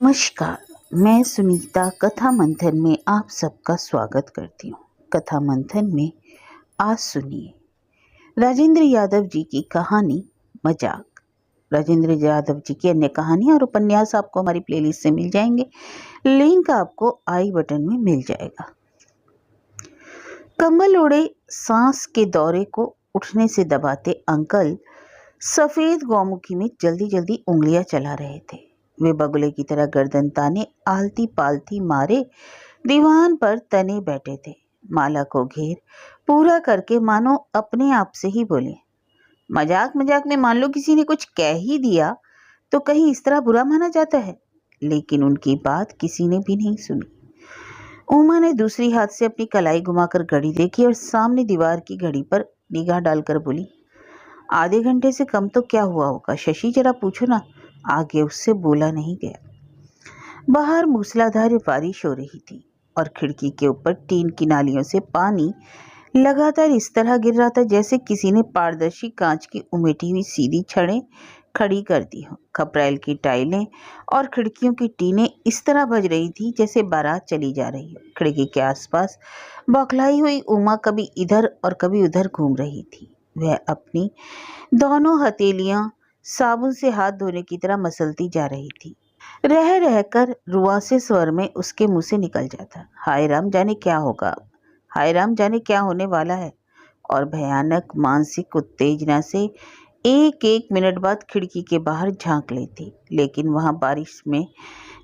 नमस्कार। मैं सुनीता कथा मंथन में आप सबका स्वागत करती हूँ। कथा मंथन में आज सुनिए राजेंद्र यादव जी की कहानी मजाक। राजेंद्र यादव जी की अन्य कहानियाँ और उपन्यास आपको हमारी प्लेलिस्ट से मिल जाएंगे। लिंक आपको आई बटन में मिल जाएगा। कंबल ओढ़े सांस के दौरे को उठने से दबाते अंकल सफेद गौमुखी में जल्दी जल्दी उंगलियां चला रहे थे। वे बगुले की तरह गर्दन ताने आलती पालती मारे दीवान पर तने बैठे थे। माला को घेर पूरा करके मानो अपने आप से ही बोले, मजाक मजाक में मान लो किसी ने कुछ कह ही दिया तो कहीं इस तरह बुरा माना जाता है। लेकिन उनकी बात किसी ने भी नहीं सुनी। उमा ने दूसरी हाथ से अपनी कलाई घुमाकर घड़ी देखी और सामने दीवार की घड़ी पर निगाह डालकर बोली, आधे घंटे से कम तो क्या हुआ होगा, शशि जरा पूछो ना। आगे उससे बोला नहीं गया। बाहर मूसलाधार बारिश हो रही थी और खिड़की के ऊपर टीन की नालियों से पानी लगातार इस तरह गिर रहा था जैसे किसी ने पारदर्शी कांच की उमेटी हुई सीधी छड़ें खड़ी कर दी हो। खपरेल की टाइलें और खिड़कियों की टीनें इस तरह बज रही थी जैसे बारात चली जा रही हो। खिड़की के आसपास बौखलाई हुई उमा कभी इधर और कभी उधर घूम रही थी। वह अपनी दोनों हथेलियां साबुन से हाथ धोने की तरह मसलती जा रही थी। रह रहकर रुआसे स्वर में उसके मुंह से निकल जाता, हाय राम जाने क्या होगा, हाय राम जाने क्या होने वाला है। और भयानक मानसिक उत्तेजना से एक एक मिनट बाद खिड़की के बाहर झांक लेती, लेकिन वहां बारिश में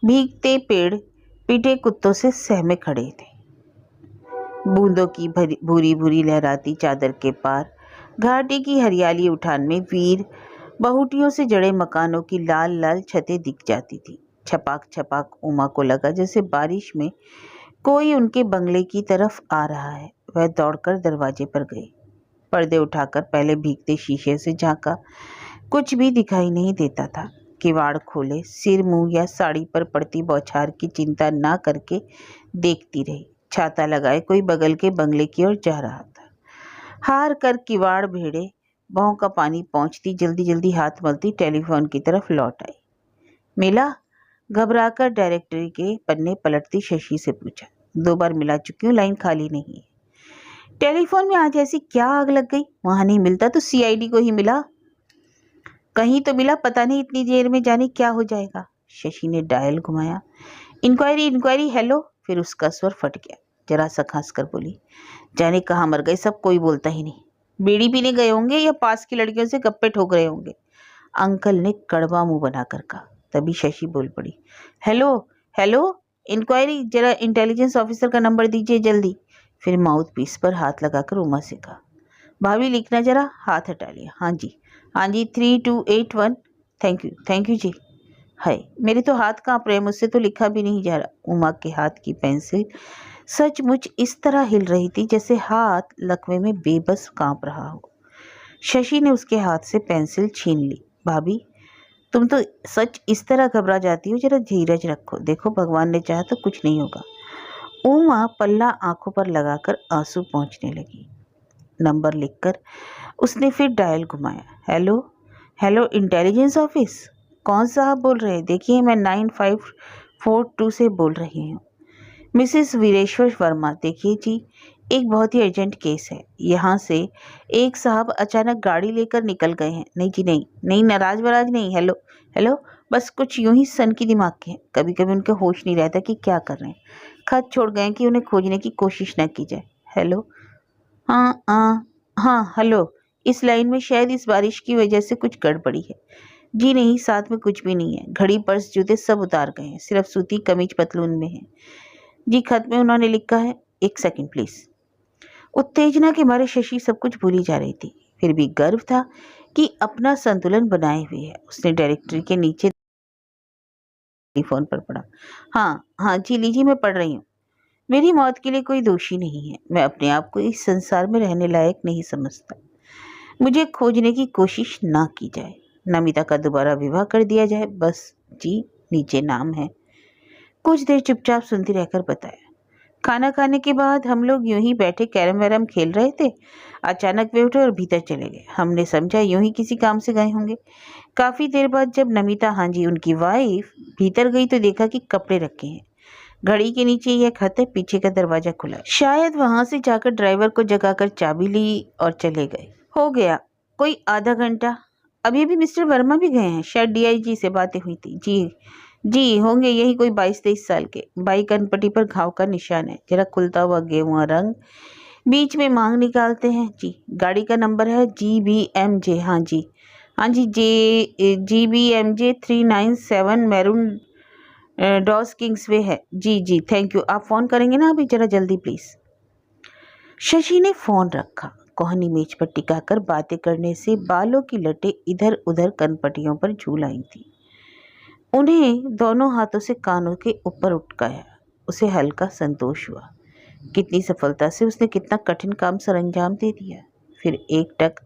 भीगते पेड़ पीटे कुत्तों से सहमे खड़े थे। बूंदों की भूरी भूरी लहराती चादर के पार घाटी की हरियाली उठान में वीर बहुटियों से जड़े मकानों की लाल लाल छतें दिख जाती थी। छपाक छपाक उमा को लगा जैसे बारिश में कोई उनके बंगले की तरफ आ रहा है। वह दौड़कर दरवाजे पर गई, पर्दे उठाकर पहले भीगते शीशे से झांका। कुछ भी दिखाई नहीं देता था। किवाड़ खोले, सिर मुंह या साड़ी पर पड़ती बौछार की चिंता ना करके देखती रही। छाता लगाए कोई बगल के बंगले की ओर जा रहा था। हार कर किवाड़ भेड़े बहों का पानी पहुंचती जल्दी जल्दी हाथ मलती टेलीफोन की तरफ लौट आई। मिला? घबराकर डायरेक्टरी के पन्ने पलटती शशि से पूछा। 2 बार मिला चुकी हूँ, लाइन खाली नहीं है। टेलीफोन में आज ऐसी क्या आग लग गई? वहां नहीं मिलता तो सीआईडी को ही मिला, कहीं तो मिला, पता नहीं इतनी देर में जाने क्या हो जाएगा। शशि ने डायल घुमाया। Inquiry inquiry, hello. फिर उसका स्वर फट गया। जरा सा खांस कर बोली, जाने कहाँ मर गए सब, कोई बोलता ही नहीं। बीड़ी पीने गए होंगे या पास की लड़कियों से गप्पे ठोक रहे होंगे, अंकल ने कड़वा मुंह बनाकर कहा। तभी शशि बोल पड़ी, हेलो हेलो इंक्वायरी, जरा इंटेलिजेंस ऑफिसर का नंबर दीजिए जल्दी। फिर माउथ पीस पर हाथ लगाकर उमा से कहा, भाभी लिखना जरा। हाथ हटा लिया। हाँ जी 3281। थैंक यू जी। हाय मेरे तो हाथ कांप रहे, मुझसे तो लिखा भी नहीं जा रहा। उमा के हाथ की पेंसिल सचमुच इस तरह हिल रही थी जैसे हाथ लकवे में बेबस कांप रहा हो। शशि ने उसके हाथ से पेंसिल छीन ली। भाभी तुम तो सच इस तरह घबरा जाती हो, जरा धीरज रखो, देखो भगवान ने चाहा तो कुछ नहीं होगा। उमा पल्ला आंखों पर लगाकर आंसू पहुंचने लगी। नंबर लिखकर उसने फिर डायल घुमाया। हेलो हेलो इंटेलिजेंस ऑफिस, कौन साहब बोल रहे हैं? देखिए मैं 9542 से बोल रही हूँ, मिसेस वीरेश्वर वर्मा। देखिए जी, एक बहुत ही अर्जेंट केस है। यहाँ से एक साहब अचानक गाड़ी लेकर निकल गए हैं। नहीं जी नहीं नहीं, नाराज वराज नहीं। हेलो हेलो, बस कुछ यूं ही सन की दिमाग के हैं, कभी कभी उनके होश नहीं रहता कि क्या कर रहे हैं। खत छोड़ गए कि उन्हें खोजने की कोशिश न की जाए। हेलो हाँ हाँ हाँ हेलो, इस लाइन में शायद इस बारिश की वजह से कुछ गड़बड़ी है। जी नहीं, साथ में कुछ भी नहीं है, घड़ी पर्स जूते सब उतार गए हैं, सिर्फ सूती कमीज पतलून में है। जी खत में उन्होंने लिखा है। एक सेकंड प्लीज। उत्तेजना के मारे शशि सब कुछ भूली जा रही थी, फिर भी गर्व था कि अपना संतुलन बनाए हुए है। उसने डायरेक्टरी के नीचे टेलीफोन पर पढ़ा। हाँ जी लीजिए, मैं पढ़ रही हूँ। मेरी मौत के लिए कोई दोषी नहीं है, मैं अपने आप को इस संसार में रहने लायक नहीं समझता। मुझे खोजने की कोशिश ना की जाए, नमिता का दोबारा विवाह कर दिया जाए, बस। जी नीचे नाम है। कुछ देर चुपचाप सुनती रहकर बताया। खाना खाने के बाद हम लोग यूं ही बैठे कैरम वैरम खेल रहे थे। अचानक वे उठे और भीतर चले गए। हमने समझा यूं ही किसी काम से गए होंगे। काफी देर बाद जब नमिता, हाँ जी उनकी वाइफ, भीतर गई तो देखा कि कपड़े रखे हैं। घड़ी के नीचे यह खत है, पीछे का दरवाजा खुला है। शायद वहां से जाकर ड्राइवर को जगाकर चाबी ली और चले गए। हो गया कोई आधा घंटा। अभी अभी मिस्टर वर्मा भी गए हैं। शायद डीआईजी से बातें हुई थी। जी जी होंगे, यही कोई 22-23 साल के। बाई कनपट्टी पर घाव का निशान है, जरा खुलता हुआ गेहुआ रंग, बीच में मांग निकालते हैं। जी गाड़ी का नंबर है GBMJ। हाँ जी, हाँ जी, GBMJ 397 मैरून डॉस किंग्सवे है। जी जी थैंक यू। आप फोन करेंगे ना अभी, जरा जल्दी प्लीज। शशि ने फोन रखा। कोहनी मेज पर टिकाकर बातें करने से बालों की लटें इधर उधर कनपटियों पर झूल आई थी। उन्हें दोनों हाथों से कानों के ऊपर उठकाया। उसे हल्का संतोष हुआ। कितनी सफलता से उसने कितना कठिन काम सरंजाम दे दिया। फिर एकटक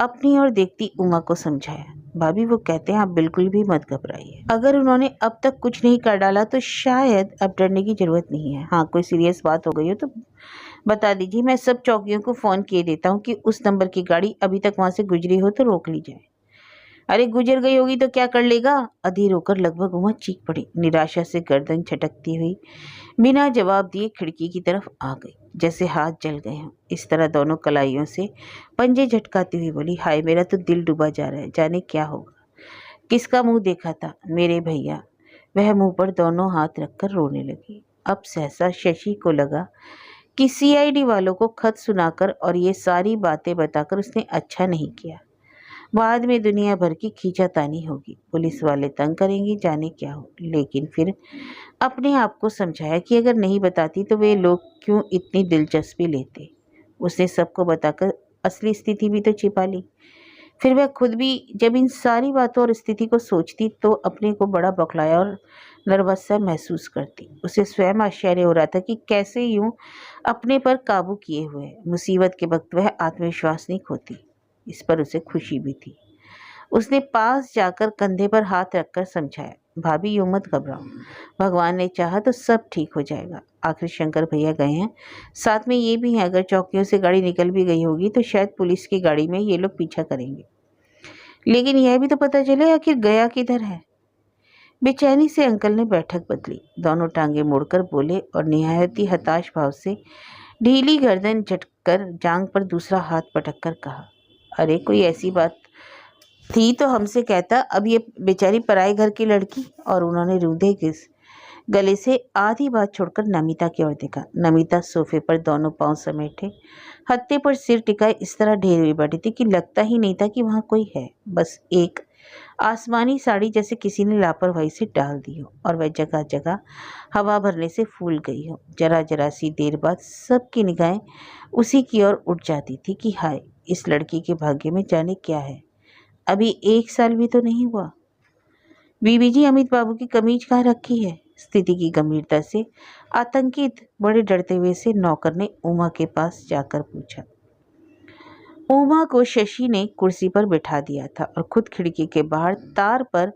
अपनी ओर देखती उमा को समझाया, भाभी वो कहते हैं आप बिल्कुल भी मत घबराइए। अगर उन्होंने अब तक कुछ नहीं कर डाला तो शायद अब डरने की जरूरत नहीं है। हाँ कोई सीरियस बात हो गई हो तो बता दीजिए। मैं सब चौकियों को फोन किए देता हूँ कि उस नंबर की गाड़ी अभी तक वहां से गुजरी हो तो रोक ली जाए। अरे गुजर गई होगी तो क्या कर लेगा? अधीर होकर लगभग उमा चीख पड़ी। निराशा से गर्दन छटकती हुई बिना जवाब दिए खिड़की की तरफ आ गई, जैसे हाथ जल गए हों। इस तरह दोनों कलाइयों से पंजे झटकाती हुई बोली, हाय मेरा तो दिल डूबा जा रहा है, जाने क्या होगा। किसका मुंह देखा था? मेरे भैया। वह मुंह पर दोनों हाथ रखकर रोने लगी। अब सहसा शशि को लगा कि CID वालों को खत सुनाकर और ये सारी बातें बताकर उसने अच्छा नहीं किया। बाद में दुनिया भर की खींचातानी होगी, पुलिस वाले तंग करेंगे, जाने क्या हो। लेकिन फिर अपने आप को समझाया कि अगर नहीं बताती तो वे लोग क्यों इतनी दिलचस्पी लेते। उसने सबको बताकर असली स्थिति भी तो छिपा ली। फिर वह खुद भी जब इन सारी बातों और स्थिति को सोचती तो अपने को बड़ा बौखलाया और नर्वस सा महसूस करती। उसे स्वयं आश्चर्य हो रहा था कि कैसे यूं अपने पर काबू किए हुए मुसीबत के वक्त वह आत्मविश्वास नहीं खोती। इस पर उसे खुशी भी थी। उसने पास जाकर कंधे पर हाथ रखकर समझाया, भाभी यूं मत घबराओ, भगवान ने चाहा तो सब ठीक हो जाएगा। आखिर शंकर भैया गए हैं, साथ में ये भी है अगर चौकियों से गाड़ी निकल भी गई होगी तो शायद पुलिस की गाड़ी में ये लोग पीछा करेंगे, लेकिन यह भी तो पता चले आखिर गया किधर है। बेचैनी से अंकल ने बैठक बदली, दोनों टांगे मोड़कर बोले और निहायत ही हताश भाव से ढीली गर्दन झटकर जांग पर दूसरा हाथ पटक कर कहा, अरे कोई ऐसी बात थी तो हमसे कहता। अब ये बेचारी पराए घर की लड़की। और उन्होंने रूधे गले से आधी बात छोड़कर नमिता की ओर देखा। नमिता सोफे पर दोनों पांव समेटे हत्थे पर सिर टिकाए इस तरह ढेर हुई बैठी थी कि लगता ही नहीं था कि वहां कोई है। बस एक आसमानी साड़ी जैसे किसी ने लापरवाही से डाल दी हो और वह जगह जगह हवा भरने से फूल गई हो। जरा जरा सी देर बाद सबकी निगाहें उसी की ओर उठ जाती थी कि हाय इस लड़की के भाग्य में जाने क्या है। अभी 1 साल भी तो नहीं हुआ। बीबी जी अमित बाबू की कमीज कहाँ रखी है? स्थिति की गंभीरता से आतंकित बड़े डरते हुए से नौकर ने उमा के पास जाकर पूछा। उमा को शशि ने कुर्सी पर बिठा दिया था और खुद खिड़की के बाहर तार पर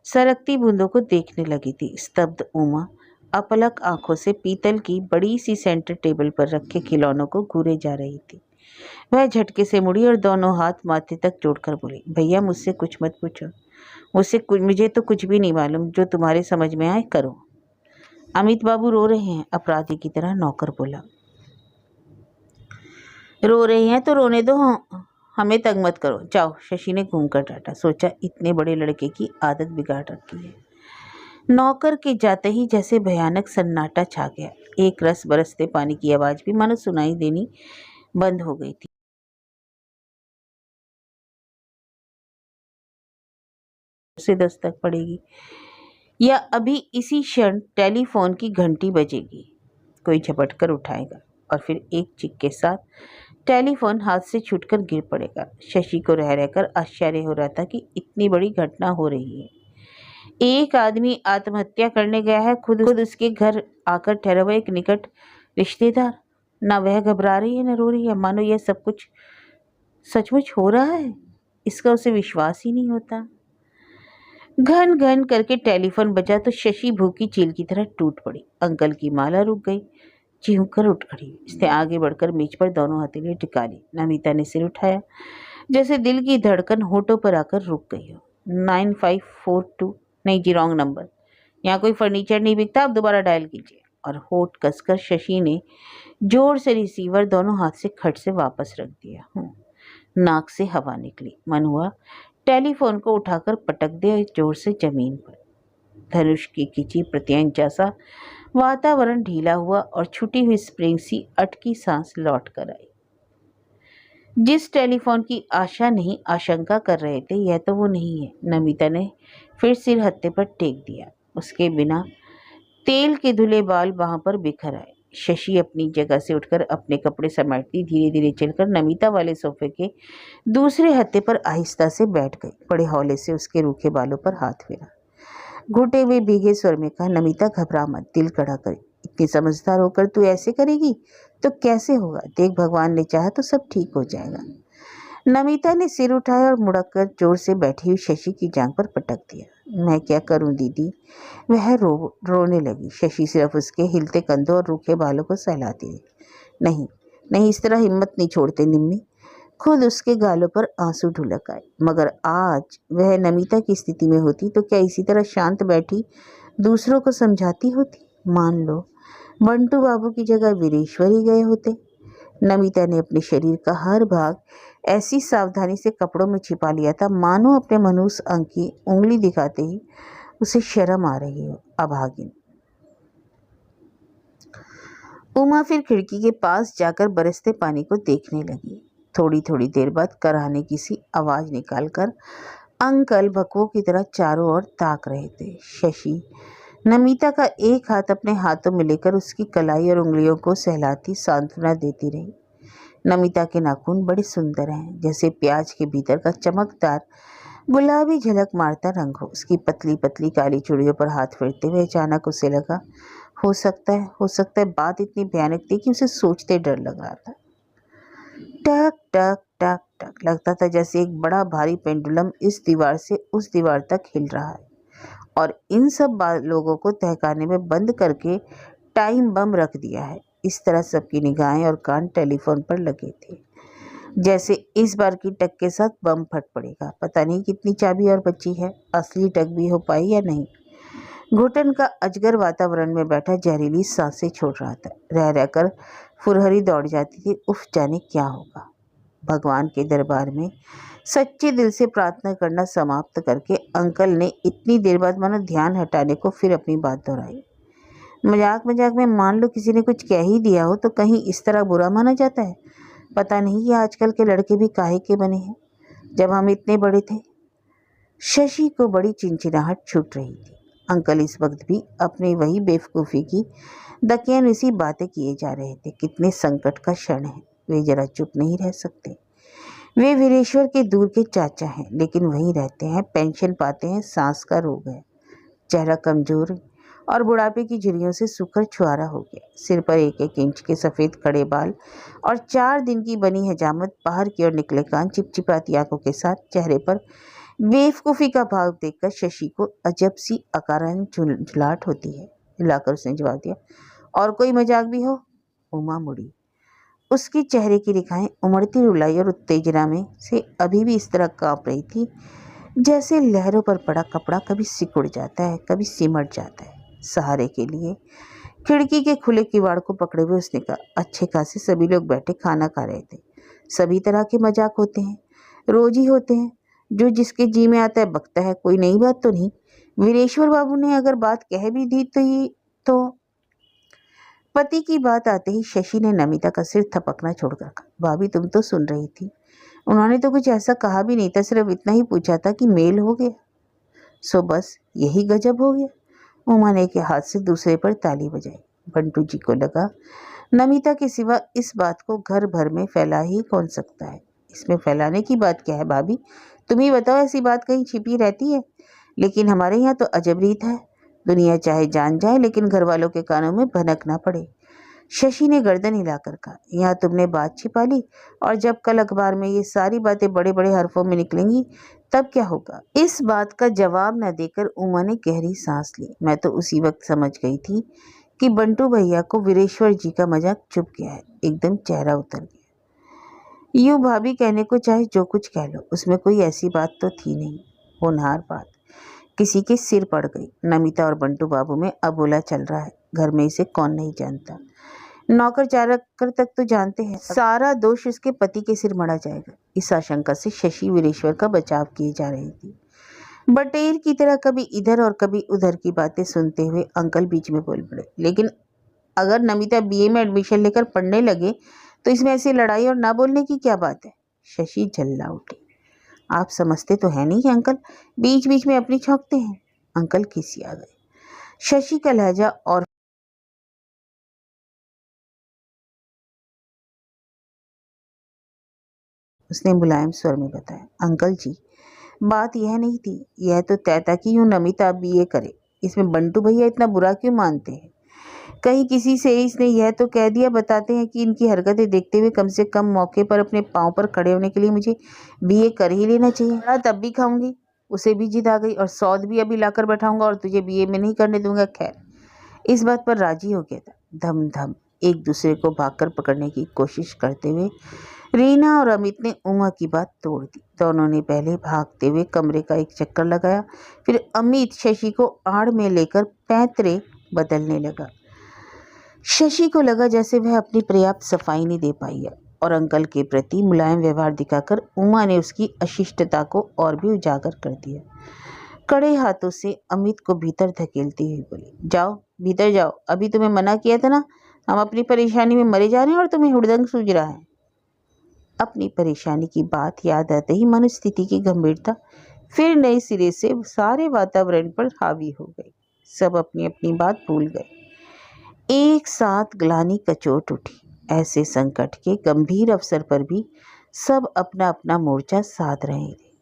सरकती बूंदों को देखने लगी थी। स्तब्ध उमा अपलक आंखों से पीतल की बड़ी सी सेंटर टेबल पर रखे खिलौनों को घूरे जा रही थी। वह झटके से मुड़ी और दोनों हाथ माथे तक जोड़कर बोली, भैया मुझसे कुछ मत पूछो, मुझे तो कुछ भी नहीं मालूम, जो तुम्हारे समझ में आए करो। अमित बाबू रो रहे हैं, अपराधी की तरह नौकर बोला। रो रहे हैं तो रोने दो, हमें तंग मत करो, जाओ। शशि ने घूमकर डांटा। सोचा इतने बड़े लड़के की आदत बिगाड़ रखी है। नौकर के जाते ही जैसे भयानक सन्नाटा छा गया। एक रस बरसते पानी की आवाज भी मानो सुनाई देनी बंद हो गई थी। से दस्तक पड़ेगी या अभी इसी क्षण टेलीफोन की घंटी बजेगी। कोई झपट कर उठाएगा और फिर एक चिक के साथ टेलीफोन हाथ से छूटकर गिर पड़ेगा। शशि को रह रहकर आश्चर्य हो रहा था कि इतनी बड़ी घटना हो रही है। एक आदमी आत्महत्या करने गया है, खुद उसके घर आकर ठहरा हुआ एक निकट रिश्तेदार। ना वह घबरा रही है न रो रही है, मानो यह सब कुछ सचमुच हो रहा है। इसका उसे विश्वास ही नहीं होता। घन घन करके टेलीफोन बजा तो शशि भूखी चील की तरह टूट पड़ी। अंकल की माला रुक गई। चीख कर उठ खड़ी। उसने आगे बढ़कर मेज पर दोनों हथेलियां टिका ली। नमिता ने सिर उठाया, जैसे दिल की धड़कन होठों पर आकर रुक गई हो। 9542, नहीं जी, रॉन्ग नंबर। यहाँ कोई फर्नीचर नहीं बिकता, आप दोबारा डायल कीजिए। और होठ कसकर शशि ने जोर से रिसीवर दोनों हाथ से खट से वापस रख दिया। नाक से हवा निकली। मन हुआ टेलीफोन को उठाकर पटक दे जोर से जमीन पर। धनुष की खिंची प्रतियन जैसा वातावरण ढीला हुआ और छुटी हुई स्प्रिंग सी अटकी सांस लौट कर आई। जिस टेलीफोन की आशा नहीं आशंका कर रहे थे, यह तो वो नहीं है। नमिता ने फिर सिर हत्थे पर टेक दिया। उसके बिना तेल के धुले बाल वहां पर बिखर आए। शशि अपनी जगह से उठकर अपने कपड़े समेटती धीरे धीरे चलकर नमिता वाले सोफे के दूसरे हत्थे पर आहिस्ता से बैठ गई। बड़े हौले से उसके रूखे बालों पर हाथ फेरा। घुटे हुए भीगे स्वर में कहा, नमिता घबरा मत, दिल कड़ा कर। इतनी समझदार होकर तू ऐसे करेगी तो कैसे होगा? देख, भगवान ने चाहा तो सब ठीक हो जाएगा। नमिता ने सिर उठाया और मुड़कर जोर से बैठी हुई शशि की जांघ पर पटक दिया। मैं क्या करूं दीदी? वह रोने लगी। शशि सिर्फ उसके हिलते कंधों और रूखे बालों को सहलाती रही। नहीं नहीं, इस तरह हिम्मत नहीं छोड़ते निम्मी। खुद उसके गालों पर आंसू ढुलक आए। मगर आज वह नमिता की स्थिति में होती तो क्या इसी तरह शांत बैठी दूसरों को समझाती होती? मान लो बंटू बाबू की जगह वीरेश्वर ही गए होते। नमिता ने अपने शरीर का हर भाग ऐसी सावधानी से कपड़ों में छिपा लिया था मानो अपने मनूस अंग की उंगली दिखाते ही उसे शर्म आ रही हो। अभागिन। उमा फिर खिड़की के पास जाकर बरसते पानी को देखने लगी। थोड़ी थोड़ी देर बाद कराहने की सी आवाज निकालकर अंकल भकुओं की तरह चारों ओर ताक रहे थे। शशि नमिता का एक हाथ अपने हाथों में लेकर उसकी कलाई और उंगलियों को सहलाती सांत्वना देती रही। नमिता के नाखून बड़े सुंदर हैं, जैसे प्याज के भीतर का चमकदार गुलाबी झलक मारता रंग हो। उसकी पतली पतली काली चूड़ियों पर हाथ फेरते हुए अचानक उसे लगा, हो सकता है बात इतनी भयानक थी कि उसे सोचते डर लग रहा था। टक टक टक टक लगता था जैसे एक बड़ा भारी पेंडुलम इस दीवार से उस दीवार तक हिल रहा है और इन सब लोगों को तहखाने में बंद करके टाइम बम रख दिया है। इस तरह सबकी निगाहें और कान टेलीफोन पर लगे थे, जैसे इस बार की टक के साथ बम फट पड़ेगा। पता नहीं कितनी चाबी और बची है, असली टक भी हो पाई या नहीं। घुटन का अजगर वातावरण में बैठा जहरीली सांसें छोड़ रहा था। रह रहकर फुरहरी दौड़ जाती थी, उफ जाने क्या होगा। भगवान के दरबार में सच्चे दिल से प्रार्थना करना समाप्त करके अंकल ने इतनी देर बाद मानो ध्यान हटाने को फिर अपनी बात दोहराई। मजाक मजाक में मान लो किसी ने कुछ कह ही दिया हो तो कहीं इस तरह बुरा माना जाता है? पता नहीं ये आजकल के लड़के भी काहे के बने हैं। जब हम इतने बड़े थे। शशि को बड़ी चिंचिनाहट छूट रही थी। अंकल इस वक्त भी अपनी वही बेवकूफ़ी की दकियानुसी बातें किए जा रहे थे। कितने संकट का क्षण है, वे जरा चुप नहीं रह सकते। वे वीरेश्वर के दूर के चाचा हैं, लेकिन वहीं रहते हैं, पेंशन पाते हैं, सांस का रोग है, चेहरा कमजोर और बुढ़ापे की झुर्रियों से सूखकर छुआरा हो गया। सिर पर 1-1 इंच के सफ़ेद खड़े बाल और 4 दिन की बनी हजामत, बाहर की ओर निकले कान, चिपचिपाती आंखों के साथ चेहरे पर बेवकूफ़ी का भाव देखकर शशि को अजब सी अकारण झुलाहट होती है। हिलाकर उसने जवाब दिया, और कोई मजाक भी हो? उमा मुड़ी। उसके चेहरे की रेखाएं उमड़ती रुलाई और उत्तेजना में से अभी भी इस तरह कांप रही थी जैसे लहरों पर पड़ा कपड़ा कभी सिकुड़ जाता है, कभी सिमट जाता है। सहारे के लिए खिड़की के खुले किवाड़ को पकड़े हुए उसने कहा, अच्छे खासे सभी लोग बैठे खाना खा रहे थे। सभी तरह के मजाक होते हैं, रोज ही होते हैं। जो जिसके जी में आता है बकता है, कोई नई बात तो नहीं। वीरेश्वर बाबू ने अगर बात कह भी दी तो पति की बात आते ही शशि ने नमिता का सिर थपकना छोड़कर कहा, भाभी तुम तो सुन रही थी, उन्होंने तो कुछ ऐसा कहा भी नहीं था, सिर्फ इतना ही पूछा था कि मेल हो गया। सो बस यही गजब हो गया। उमा ने के हाथ से दूसरे पर ताली बजाई। बंटू जी को लगा नमिता के सिवा इस बात को घर भर में फैला ही कौन सकता है। इसमें फैलाने की बात क्या है भाभी? तुम ही बताओ, ऐसी बात कहीं छिपी रहती है? लेकिन हमारे यहाँ तो अजब रीत है, दुनिया चाहे जान जाए लेकिन घर वालों के कानों में भनक ना पड़े। शशि ने गर्दन हिलाकर कहा, यहाँ तुमने बात छिपा ली और जब कल अखबार में ये सारी बातें बड़े बड़े हरफों में निकलेंगी तब क्या होगा? इस बात का जवाब न देकर उमा ने गहरी सांस ली। मैं तो उसी वक्त समझ गई थी कि बंटू भैया को वीरेश्वर जी का मजाक चुप गया है, एकदम चेहरा उतर गया। यूं भाभी कहने को चाहे जो कुछ कह लो, उसमें कोई ऐसी बात तो थी नहीं। होनहार बात किसी के सिर पड़ गई। नमिता और बंटू बाबू में अबोला चल रहा है। घर में इसे कौन नहीं जानता, नौकर चाकर तक तो जानते हैं। सारा दोष उसके पति के सिर मढ़ा जाएगा। इस आशंका से शशि वीरेश्वर का बचाव किए जा रही थी। बटेर की तरह कभी इधर और कभी उधर की बातें सुनते हुए अंकल बीच में बोल पड़े, लेकिन अगर नमिता बीए में एडमिशन लेकर पढ़ने लगे तो इसमें ऐसी लड़ाई और ना बोलने की क्या बात है। शशि झल्ला उठी। आप समझते तो है नहीं अंकल, बीच बीच में अपनी छौंकते हैं। अंकल खिसिया गए। शशि का लहजा और उसने मुलायम स्वर में बताया, अंकल जी बात यह नहीं थी, यह तो तय था कि यूं नमिता बीए करे। इसमें बंटू भैया इतना बुरा क्यों मानते हैं? कहीं किसी से इसने यह तो कह दिया, बताते हैं कि इनकी हरकतें देखते हुए कम से कम मौके पर अपने पाँव पर खड़े होने के लिए मुझे बीए कर ही लेना चाहिए। बड़ा तब भी खाऊंगी। उसे भी जिद आ गई, और सौद भी अभी लाकर बैठाऊंगा और तुझे बीए में नहीं करने दूंगा। खैर इस बात पर राजी हो गया था। धम धम एक दूसरे को भागकर पकड़ने की कोशिश करते हुए रीना और अमित ने उमा की बात तोड़ दी। दोनों ने पहले भागते हुए कमरे का एक चक्कर लगाया, फिर अमित शशि को आड़ में लेकर पैंतरे बदलने लगा। शशि को लगा जैसे वह अपनी पर्याप्त सफाई नहीं दे पाई है, और अंकल के प्रति मुलायम व्यवहार दिखाकर उमा ने उसकी अशिष्टता को और भी उजागर कर दिया। कड़े हाथों से अमित को भीतर धकेलती हुई बोली, जाओ भीतर जाओ, अभी तुम्हें मना किया था ना। हम अपनी परेशानी में मरे जा रहे हैं और तुम्हें हुड़दंग सूझ रहा है। अपनी परेशानी की बात याद आते ही मनस्थिति की गंभीरता फिर नए सिरे से सारे वातावरण पर हावी हो गई। सब अपनी अपनी बात भूल गए। एक साथ ग्लानि कचोट उठी। ऐसे संकट के गंभीर अवसर पर भी सब अपना अपना मोर्चा साध रहे थे।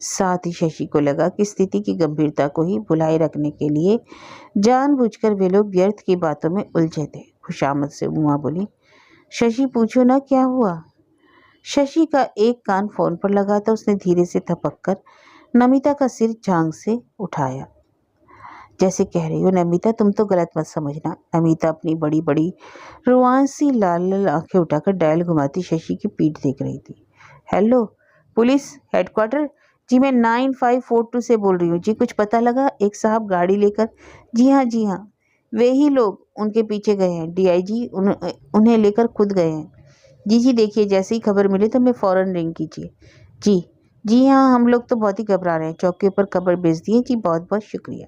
साथ ही शशि को लगा कि स्थिति की गंभीरता को ही भुलाए रखने के लिए जानबूझकर वे लोग व्यर्थ की बातों में उलझे थे। खुशामद से उमा बोली, शशि पूछो ना क्या हुआ। शशि का एक कान फोन पर लगा था। उसने धीरे से थपक कर नमिता का सिर झांक से उठाया, जैसे कह रही हो, नमिता तुम तो गलत मत समझना। नमिता अपनी बड़ी बड़ी रुआंसी लाल लाल आंखें उठाकर डायल घुमाती शशि की पीठ देख रही थी। हेलो पुलिस हेडक्वार्टर जी, मैं 9542 से बोल रही हूँ जी। कुछ पता लगा? एक साहब गाड़ी लेकर। जी हाँ, वे ही लोग उनके पीछे गए हैं। डीआईजी उन्हें लेकर खुद गए हैं। जी देखिए, जैसे ही खबर मिले तो मैं फ़ौरन रिंग कीजिए। जी हाँ, हम लोग तो बहुत ही घबरा रहे हैं। चौकी पर खबर भेज दिए जी, बहुत बहुत शुक्रिया।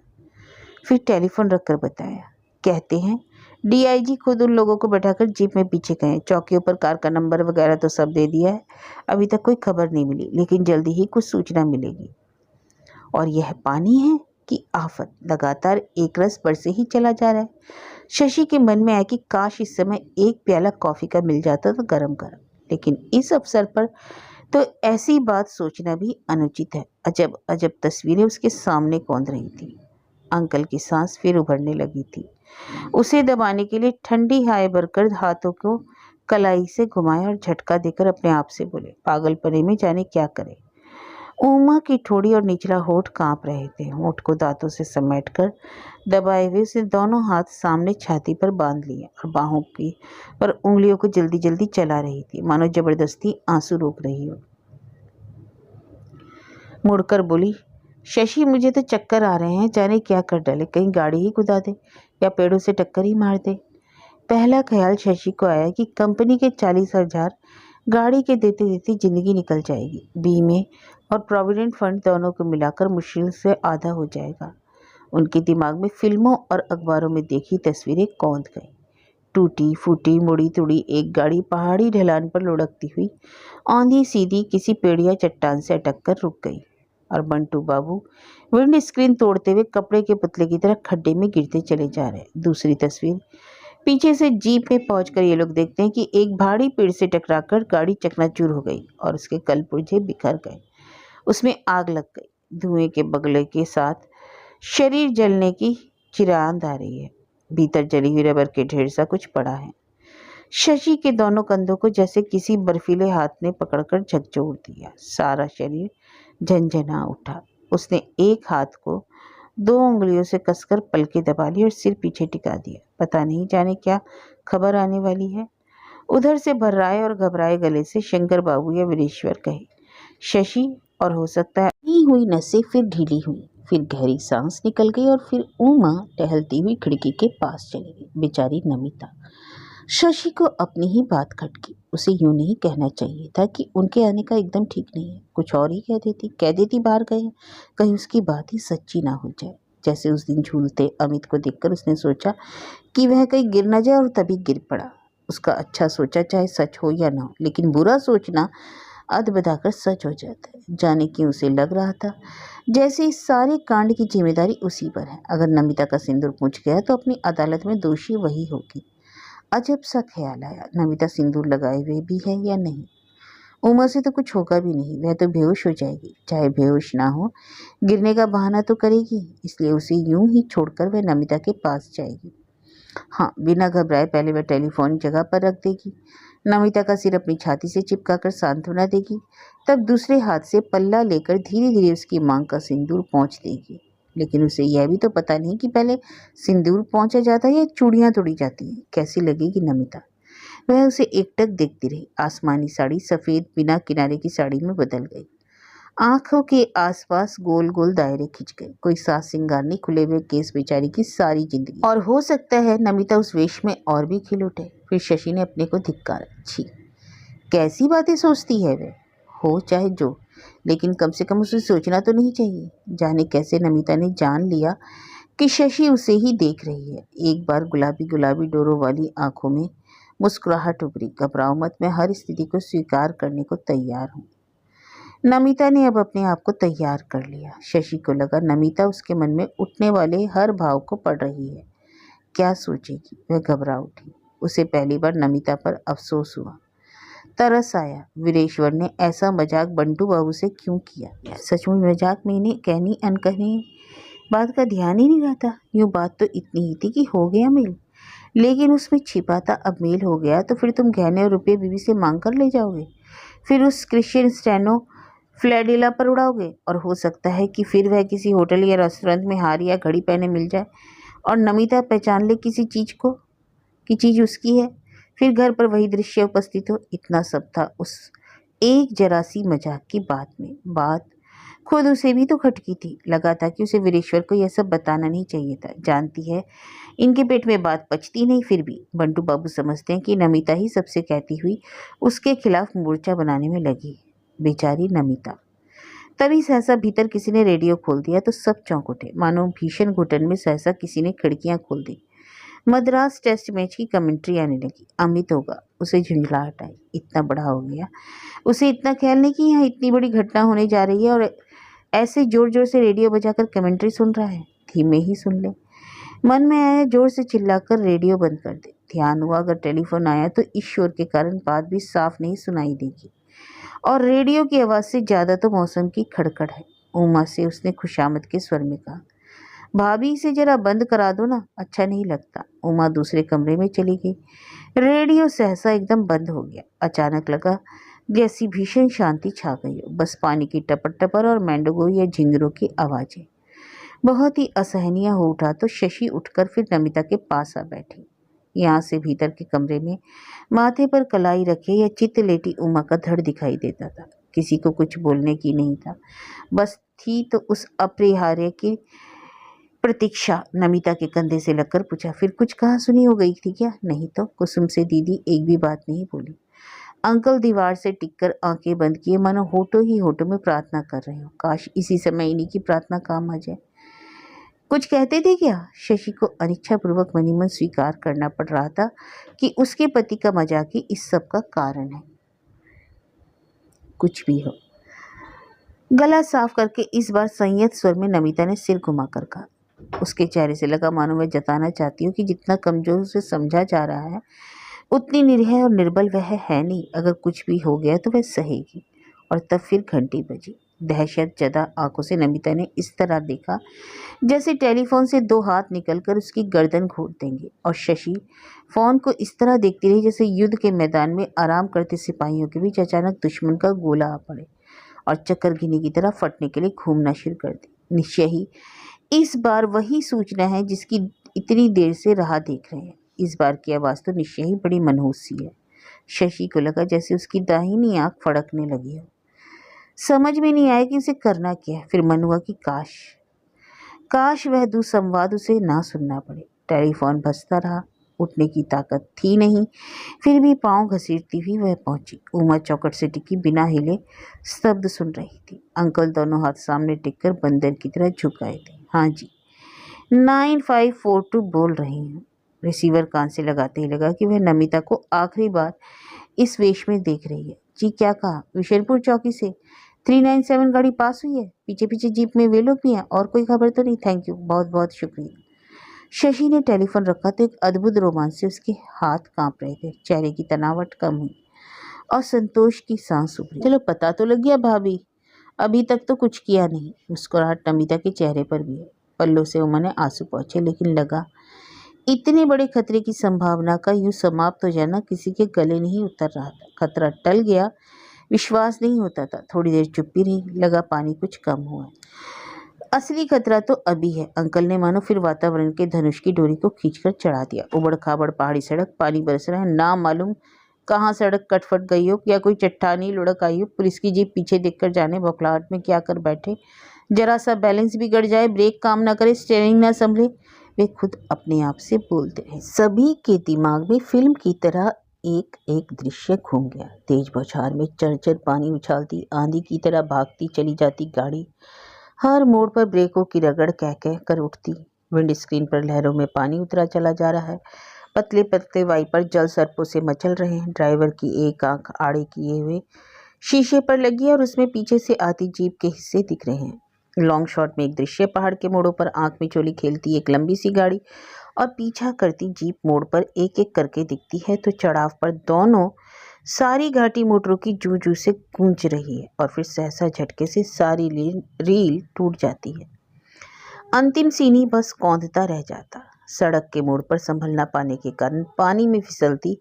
फिर टेलीफोन रखकर बताया, कहते हैं डीआईजी खुद उन लोगों को बैठाकर जीप में पीछे गए। चौकियों पर कार का नंबर वगैरह तो सब दे दिया है। अभी तक कोई खबर नहीं मिली, लेकिन जल्दी ही कुछ सूचना मिलेगी। और यह पानी है कि आफत लगातार एक रस बढ़ते ही चला जा रहा है। शशि के मन में आया कि काश इस समय एक प्याला कॉफी का मिल जाता तो गरम गरम, लेकिन इस अवसर पर तो ऐसी बात सोचना भी अनुचित है। अजब अजब तस्वीरें उसके सामने कौंध रही थी। अंकल की सांस फिर उभरने लगी थी। उसे दबाने के लिए ठंडी हाय भरकर हाथों को कलाई से घुमाया और झटका देकर अपने आप से बोले, पागलपने में जाने क्या करे। उमा की ठोड़ी और निचला होठ कांप रहे थे। होठ को दांतों से समेटकर दबाए हुए उसने दोनों हाथ सामने छाती पर बांध लिए और बाहों की पर उंगलियों को जल्दी जल्दी चला रही थी, मानो जबरदस्ती आंसू रोक रही हो। मुड़कर बोली, शशि मुझे तो चक्कर आ रहे हैं, जाने क्या कर डाले, कहीं गाड़ी ही कुदा दे या पेड़ों से टक्कर ही मार दे। पहला ख्याल शशि को आया कि कंपनी के 40,000 गाड़ी के देते देते जिंदगी निकल जाएगी। बीमे और प्रोविडेंट फंड दोनों को मिलाकर मुश्किल से आधा हो जाएगा। उनके दिमाग में फिल्मों और अखबारों में देखी तस्वीरें कौंध गईं। टूटी फूटी मुड़ी तुड़ी एक गाड़ी पहाड़ी ढलान पर लुढ़कती हुई औंधी सीधी किसी पेड़ या चट्टान से अटक कर रुक गई, और बंटू बाबू विंड स्क्रीन तोड़ते हुए कपड़े के पुतले की तरह खड्डे में गिरते चले जा रहे। दूसरी तस्वीर, पीछे से जीप में पहुंचकर ये लोग देखते हैं कि एक भारी पेड़ से टकराकर गाड़ी चकनाचूर हो गई और उसके कलपुर्जे बिखर गए। उसमें आग लग गई। धुएं के बगले के साथ शरीर जलने की चिरांद आ रही है। भीतर जली हुई रबर के ढेर सा कुछ पड़ा है। शशि के दोनों कंधों को जैसे किसी बर्फीले हाथ ने पकड़कर झकझोर दिया। सारा शरीर झंझना उठा। उसने एक हाथ को दो उंगलियों से कसकर पलकें दबा ली और सिर पीछे टिका दिया। पता नहीं जाने क्या खबर आने वाली है। उधर से भर्राए और घबराए गले से शंकर बाबू या वीरेश्वर कहे, शशि, और हो सकता है नहीं हुई नसें फिर ढीली हुई, फिर गहरी सांस निकल गई और फिर उमा टहलती हुई खिड़की के पास चली गई। बेचारी नमिता। शशि को अपनी ही बात खटकी। उसे यूं नहीं कहना चाहिए था कि उनके आने का एकदम ठीक नहीं है। कुछ और ही कह देती बाहर गए, कहीं उसकी बात ही सच्ची ना हो जाए। जैसे उस दिन झूलते अमित को देखकर उसने सोचा कि वह कहीं गिर न जाए और तभी गिर पड़ा। उसका अच्छा सोचा चाहे सच हो या ना हो, लेकिन बुरा सोचना अध बताकर सच हो जाता है। जाने क्यों उसे लग रहा था जैसे इस सारे कांड की जिम्मेदारी उसी पर है। अगर नमिता का सिंदूर पूछ गया तो अपनी अदालत में दोषी वही होगी। अजब सा ख्याल आया, नमिता सिंदूर लगाए हुए भी है या नहीं। उमा से तो कुछ होगा भी नहीं, वह तो बेहोश हो जाएगी। चाहे बेहोश ना हो, गिरने का बहाना तो करेगी, इसलिए उसे यूं ही छोड़कर वह नमिता के पास जाएगी। हाँ, बिना घबराए पहले वह टेलीफोन जगह पर रख देगी, नमिता का सिर अपनी छाती से चिपकाकर सांत्वना देगी, तब दूसरे हाथ से पल्ला लेकर धीरे धीरे उसकी मांग का सिंदूर पोंछ देगी। लेकिन उसे यह भी तो पता नहीं कि पहले सिंदूर पोंछा जाता है या चूड़ियां तोड़ी जाती हैं। कैसी लगेगी नमिता। वह उसे एकटक देखती रही। आसमानी साड़ी सफेद बिना किनारे की साड़ी में बदल गई। आंखों के आसपास गोल गोल दायरे खिंच गए। कोई सास सिंगार नहीं, खुले हुए केस बेचारी की सारी जिंदगी। और हो सकता है नमिता उस वेश में और भी खिल उठे। फिर शशि ने अपने को धिक्कारा। छी, कैसी बातें सोचती है वह। हो चाहे जो, लेकिन कम से कम उसे सोचना तो नहीं चाहिए। जाने कैसे नमिता ने जान लिया कि शशि उसे ही देख रही है। एक बार गुलाबी गुलाबी डोरों वाली आंखों में मुस्कुराहट उभरी। घबराओ मत, मैं हर स्थिति को स्वीकार करने को तैयार हूँ। नमिता ने अब अपने आप को तैयार कर लिया। शशि को लगा नमिता उसके मन में उठने वाले हर भाव को पढ़ रही है। क्या सोचेगी, वह घबरा उठी। उसे पहली बार नमिता पर अफसोस हुआ, तरस आया। वीरेश्वर ने ऐसा मजाक बंटू बाबू से क्यों किया। सचमुच मजाक में इन्हें कहनी अनकहनी बात का ध्यान ही नहीं रहता। यूँ बात तो इतनी ही थी कि हो गया मेल, लेकिन उसमें छिपा था अब मेल हो गया तो फिर तुम गहने और रुपये बीवी से मांग कर ले जाओगे, फिर उस क्रिश्चियन स्टेनो फ्लैडिला पर उड़ाओगे, और हो सकता है कि फिर वह किसी होटल या रेस्टोरेंट में हार या घड़ी पहने मिल जाए और नमिता पहचान ले किसी चीज़ को कि चीज़ उसकी है। फिर घर पर वही दृश्य उपस्थित हो। इतना सब था उस एक जरा सी मजाक की बात में। बात खुद उसे भी तो खटकी थी। लगा था कि उसे वीरेश्वर को यह सब बताना नहीं चाहिए था। जानती है इनके पेट में बात पचती नहीं, फिर भी बंटू बाबू समझते हैं कि नमिता ही सबसे कहती हुई उसके खिलाफ मोर्चा बनाने में लगी। बेचारी नमिता। तभी सहसा भीतर किसी ने रेडियो खोल दिया तो सब चौंक उठे, मानो भीषण घुटन में सहसा किसी ने खिड़कियां खोल दी। मद्रास टेस्ट मैच की कमेंट्री आने लगी। अमित होगा। उसे झुंझलाहट आई। इतना बड़ा हो गया, उसे इतना ख्याल नहीं कि यहाँ इतनी बड़ी घटना होने जा रही है और ऐसे जोर जोर से रेडियो बजाकर कमेंट्री सुन रहा है। धीमे ही सुन ले। मन में आया जोर से चिल्लाकर रेडियो बंद कर दे। ध्यान हुआ अगर टेलीफोन आया तो इस शोर के कारण बात भी साफ नहीं सुनाई देगी, और रेडियो की आवाज़ से ज़्यादा तो मौसम की खड़खड़ है। उमा से उसने खुशामद के स्वर में कहा, भाभी इसे जरा बंद करा दो ना, अच्छा नहीं लगता। उमा दूसरे कमरे में चली गई। रेडियो सहसा एकदम बंद हो गया। अचानक लगा जैसी भीषण शांति छा गई हो, बस पानी की टपर टपर और मेंढकों या झिंगरों की आवाज़ें। बहुत ही असहनीय हो उठा तो शशि उठकर फिर नमिता के पास आ बैठी। यहाँ से भीतर के कमरे में माथे पर कलाई रखे या चित लेटी उमा का धड़ दिखाई देता था। किसी को कुछ बोलने की नहीं था, बस थी तो उस अपरिहार्य की प्रतीक्षा। नमिता के कंधे से लगकर पूछा, फिर कुछ कहा सुनी हो गई थी क्या। नहीं तो, कुसुम से दीदी एक भी बात नहीं बोली। अंकल दीवार से टिककर आंखें बंद किए मानो होठों ही होठों में प्रार्थना कर रहे हो। काश इसी समय इन्हीं की प्रार्थना काम आ जाए। कुछ कहते थे क्या। शशि को अनिच्छापूर्वक मनी मन स्वीकार करना पड़ रहा था कि उसके पति का मजाक ही इस सब का कारण है। कुछ भी हो। गला साफ करके इस बार संयत स्वर में नमिता ने सिर घुमाकर कहा। उसके चेहरे से लगा मानो वह जताना चाहती हूँ कि जितना कमजोर उसे समझा जा रहा है उतनी निरीह और निर्बल वह है नहीं। अगर कुछ भी हो गया तो वह सहेगी। और तब फिर घंटी बजी। दहशत जदा आंखों से नमिता ने इस तरह देखा जैसे टेलीफोन से दो हाथ निकलकर उसकी गर्दन घोट देंगे, और शशि फोन को इस तरह देखती रही जैसे युद्ध के मैदान में आराम करते सिपाहियों के बीच अचानक दुश्मन का गोला आ पड़े और चक्कर घिनी की तरह फटने के लिए घूमना शुरू कर दी। निश्चय ही इस बार वही सूचना है जिसकी इतनी देर से राह देख रहे हैं। इस बार की आवाज़ तो निश्चय ही बड़ी मनहूस सी है। शशि को लगा जैसे उसकी दाहिनी आंख फड़कने लगी हो। समझ में नहीं आया कि उसे करना क्या है। फिर मन हुआ कि काश काश वह दुसंवाद उसे ना सुनना पड़े। टेलीफोन बजता रहा। उठने की ताकत थी नहीं, फिर भी पाँव घसीटती हुई वह पहुंची। उमा चौखट से टिकी बिना हिले स्तब्ध सुन रही थी। अंकल दोनों हाथ सामने टिककर बंदर की तरह झुकाए थे। हाँ जी, 9542 बोल रही हूँ। रिसीवर कान से लगाते ही लगा कि वह नमिता को आखिरी बार इस वेश में देख रही है। जी क्या कहा? विशनपुर चौकी से 397 गाड़ी पास हुई है। पीछे पीछे जीप में वे लोग भी हैं। और कोई खबर तो नहीं? थैंक यू, बहुत बहुत शुक्रिया। शशि ने टेलीफोन रखा तो एक अद्भुत रोमांच से उसके हाथ कांप रहे थे। चेहरे की तनावट कम हुई और संतोष की सांस उभरी। चलो पता तो लग गया भाभी, अभी तक तो कुछ किया नहीं। मुस्कुराहट नमिता के चेहरे पर भी है। पल्लों से उमा ने आंसू पोंछे, लेकिन लगा इतने बड़े खतरे की संभावना का यूं समाप्त हो जाना किसी के गले नहीं उतर रहा था। खतरा टल गया, विश्वास नहीं होता था। थोड़ी देर चुप्पी रही, लगा पानी कुछ कम हुआ है। असली खतरा तो अभी है। अंकल ने मानो फिर वातावरण के धनुष की डोरी को खींचकर चढ़ा दिया। उबड़ खाबड़ पहाड़ी सड़क, पानी बरस रहा है, ना मालूम कहाँ सड़क कटफट गई हो या कोई चट्टानी लुढ़क आई हो। पुलिस की जीप पीछे देखकर जाने बौखलाहट में क्या कर बैठे। जरा सा बैलेंस बिगड़ जाए, ब्रेक काम ना करे, स्टीयरिंग ना संभले, वे खुद अपने आप से बोलते रहे। सभी के दिमाग में फिल्म की तरह एक एक दृश्य घूम गया। तेज बौछार में चरचर पानी उछालती, आंधी की तरह भागती चली जाती गाड़ी, हर मोड़ पर ब्रेकों की रगड़ कह कह कर उठती। विंड स्क्रीन पर लहरों में पानी उतरा चला जा रहा है। पतले पतले वाइपर जल सर्पों से मचल रहे हैं। ड्राइवर की एक आंख आड़े किए हुए शीशे पर लगी है और उसमें पीछे से आती जीप के हिस्से दिख रहे हैं। लॉन्ग शॉट में एक दृश्य, पहाड़ के मोड़ों पर आंख में चोली खेलती एक लंबी सी गाड़ी और पीछा करती जीप मोड़ पर एक एक करके दिखती है। तो चढ़ाव पर दोनों सारी घाटी मोटरों की जू जू से गूंज रही है और फिर सहसा झटके से सारी रील टूट जाती है। अंतिम सीनी बस कौंधता रह जाता। सड़क के मोड़ पर संभल न पाने के कारण पानी में फिसलती,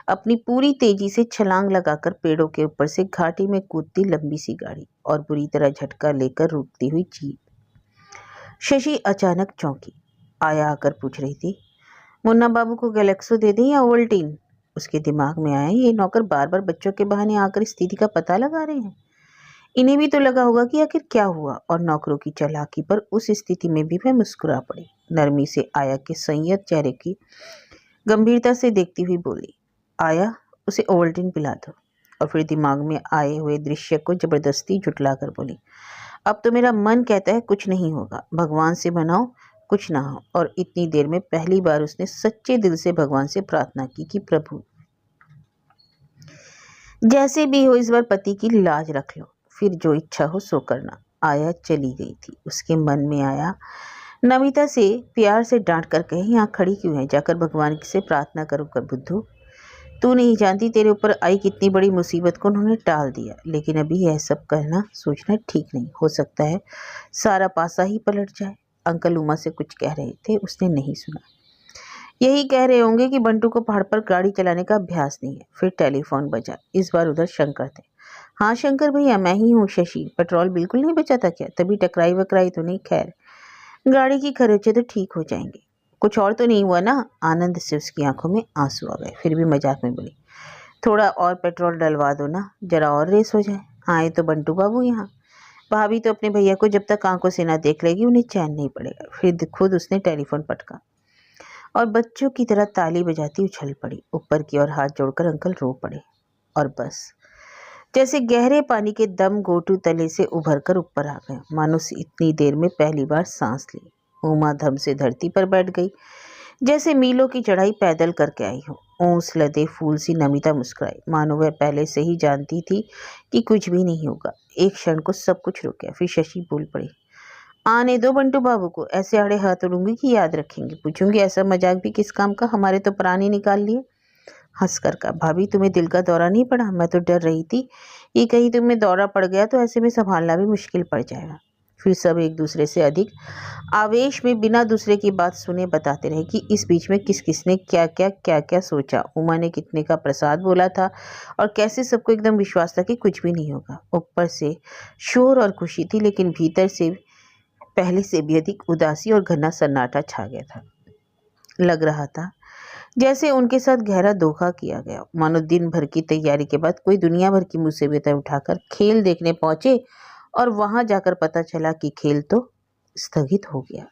अपनी पूरी तेजी से छलांग लगाकर पेड़ों के ऊपर से घाटी में कूदती लंबी सी गाड़ी और बुरी तरह झटका लेकर रुकती हुई जीप। शशि अचानक चौंकी। आया आकर पूछ रही थी, मुन्ना बाबू को गैलेक्सो दे दें या ओवल्टीन? उसके दिमाग में आया, ये नौकर बार बार बच्चों के बहाने आकर स्थिति का पता लगा रहे हैं। इन्हें भी तो लगा होगा कि आखिर क्या हुआ। और नौकरों की चालाकी पर उस स्थिति में भी वह मुस्कुरा पड़ी। नरमी से आया के संयत चेहरे की गंभीरता से देखती हुई बोली, आया, उसे ओवल्टीन पिला दो। और फिर दिमाग में आए हुए दृश्य को जबरदस्ती जुटलाकर बोली, अब तो मेरा मन कहता है कुछ नहीं होगा, भगवान से मनाओ कुछ ना हो। और इतनी देर में पहली बार उसने सच्चे दिल से भगवान से प्रार्थना की कि प्रभु जैसे भी हो इस बार पति की लाज रख लो, फिर जो इच्छा हो सो करना। आया चली गई थी। उसके मन में आया, नमिता से प्यार से डांट कर कहे, यहाँ खड़ी क्यों है, जाकर भगवान से प्रार्थना करो कर बुद्धू। तू नहीं जानती तेरे ऊपर आई कितनी बड़ी मुसीबत को उन्होंने टाल दिया। लेकिन अभी यह सब कहना सोचना ठीक नहीं। हो सकता है सारा पासा ही पलट जाए। अंकल उमा से कुछ कह रहे थे, उसने नहीं सुना। यही कह रहे होंगे कि बंटू को पहाड़ पर गाड़ी चलाने का अभ्यास नहीं है। फिर टेलीफोन बजा। इस बार उधर शंकर थे। हाँ शंकर भैया, मैं ही हूँ शशि। पेट्रोल बिल्कुल नहीं बचा था क्या? तभी टकराई वकराई तो नहीं? खैर गाड़ी की खर्चे तो ठीक हो जाएंगे। कुछ और तो नहीं हुआ ना? आनंद से उसकी आंखों में आंसू आ गए। फिर भी मजाक में बोली, थोड़ा और पेट्रोल डलवा दो ना, जरा और रेस हो जाए। आए तो बंटू बाबू यहाँ। भाभी तो अपने भैया को जब तक आंखों से ना देख लेगी उन्हें चैन नहीं पड़ेगा। फिर खुद उसने टेलीफोन पटका और बच्चों की तरह ताली बजाती उछल पड़ी। ऊपर की ओर हाथ जोड़कर अंकल रो पड़े और बस जैसे गहरे पानी के दम घोटू तले से उभर कर ऊपर आ गए। मानो इतनी देर में पहली बार सांस ली। उमा धम से धरती पर बैठ गई, जैसे मीलों की चढ़ाई पैदल करके आई हो। ओस लदे फूल सी नमिता मुस्कुराई, मानो वह पहले से ही जानती थी कि कुछ भी नहीं होगा। एक क्षण को सब कुछ रुक गया। फिर शशि बोल पड़ी, आने दो बंटू बाबू को, ऐसे आड़े हाथ उड़ूंगी कि याद रखेंगे। पूछूंगी ऐसा मजाक भी किस काम का, हमारे तो प्राण ही निकाल लिए। हंस कर कहा, भाभी तुम्हें दिल का दौरा नहीं पड़ा? मैं तो डर रही थी कि कहीं तुम्हें दौरा पड़ गया तो ऐसे में संभालना भी मुश्किल पड़ जाएगा। फिर सब एक दूसरे से अधिक आवेश में बिना दूसरे की बात सुने बताते रहे कि इस बीच में किस किसने क्या क्या सोचा। उमा ने कितने का प्रसाद बोला था और कैसे सबको एकदम विश्वास था कि कुछ भी नहीं होगा। ऊपर से शोर और खुशी थी, लेकिन भीतर से पहले से भी अधिक उदासी और घना सन्नाटा छा गया था। लग रहा था जैसे उनके साथ गहरा धोखा किया गया, मानो दिन भर की तैयारी के बाद कोई दुनिया भर की मुसीबतें उठाकर खेल देखने पहुंचे और वहां जाकर पता चला कि खेल तो स्थगित हो गया।